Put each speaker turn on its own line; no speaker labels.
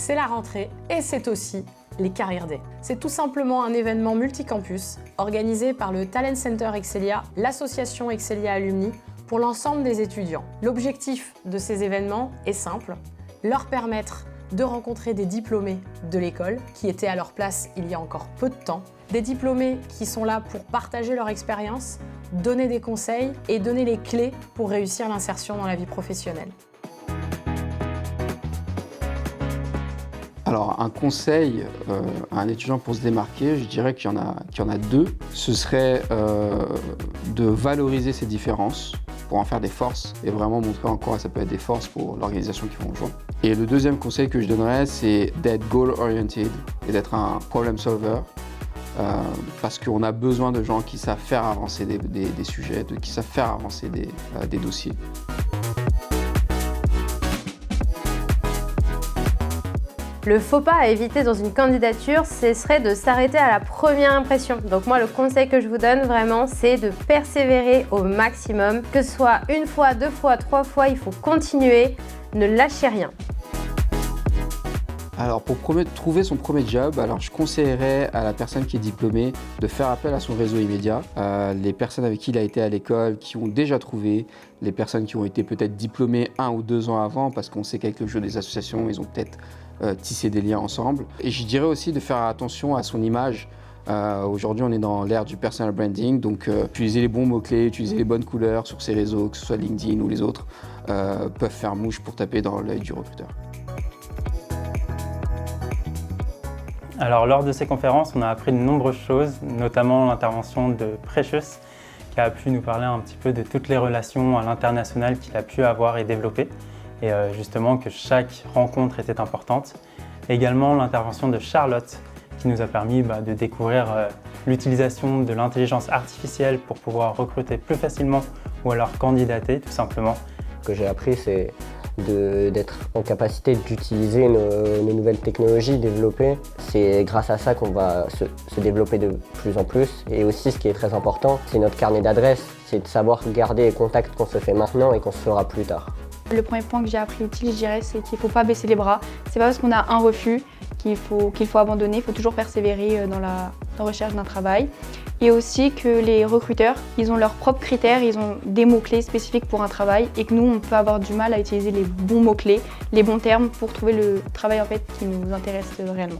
c'est la rentrée et c'est aussi les Career Days. C'est tout simplement un événement multicampus organisé par le Talent Center Excelia, l'association Excelia Alumni, pour l'ensemble des étudiants. L'objectif de ces événements est simple, leur permettre de rencontrer des diplômés de l'école qui étaient à leur place il y a encore peu de temps, des diplômés qui sont là pour partager leur expérience, donner des conseils et donner les clés pour réussir l'insertion dans la vie professionnelle.
Alors, un conseil à un étudiant pour se démarquer, je dirais qu'il y en a deux. Ce serait de valoriser ses différences pour en faire des forces et vraiment montrer en quoi ça peut être des forces pour l'organisation qu'ils vont rejoindre. Et le deuxième conseil que je donnerais, c'est d'être goal-oriented et d'être un problem solver parce qu'on a besoin de gens qui savent faire avancer des sujets, qui savent faire avancer des dossiers.
Le faux pas à éviter dans une candidature, ce serait de s'arrêter à la première impression. Donc moi, le conseil que je vous donne vraiment, c'est de persévérer au maximum. Que ce soit une fois, deux fois, trois fois, il faut continuer, ne lâchez rien.
Alors pour trouver son premier job, alors je conseillerais à la personne qui est diplômée de faire appel à son réseau immédiat. Les personnes avec qui il a été à l'école, qui ont déjà trouvé, les personnes qui ont été peut-être diplômées 1 ou 2 ans avant parce qu'on sait quelque chose des associations, ils ont peut-être tissé des liens ensemble. Et je dirais aussi de faire attention à son image. Aujourd'hui, on est dans l'ère du personal branding, donc utiliser les bons mots-clés, utiliser les bonnes couleurs sur ses réseaux, que ce soit LinkedIn ou les autres, peuvent faire mouche pour taper dans l'œil du recruteur.
Alors, lors de ces conférences, on a appris de nombreuses choses, notamment l'intervention de Precious, qui a pu nous parler un petit peu de toutes les relations à l'international qu'il a pu avoir et développer, et justement que chaque rencontre était importante. Également l'intervention de Charlotte, qui nous a permis de découvrir l'utilisation de l'intelligence artificielle pour pouvoir recruter plus facilement ou alors candidater tout simplement.
Ce que j'ai appris, c'est d'être en capacité d'utiliser nos nouvelles technologies développées. C'est grâce à ça qu'on va se développer de plus en plus. Et aussi, ce qui est très important, c'est notre carnet d'adresses. C'est de savoir garder les contacts qu'on se fait maintenant et qu'on se fera plus tard.
Le premier point que j'ai appris utile, je dirais, c'est qu'il ne faut pas baisser les bras. C'est pas parce qu'on a un refus qu'il faut abandonner, il faut toujours persévérer dans la recherche d'un travail. Et aussi que les recruteurs, ils ont leurs propres critères, ils ont des mots-clés spécifiques pour un travail et que nous, on peut avoir du mal à utiliser les bons mots-clés, les bons termes pour trouver le travail en fait qui nous intéresse réellement.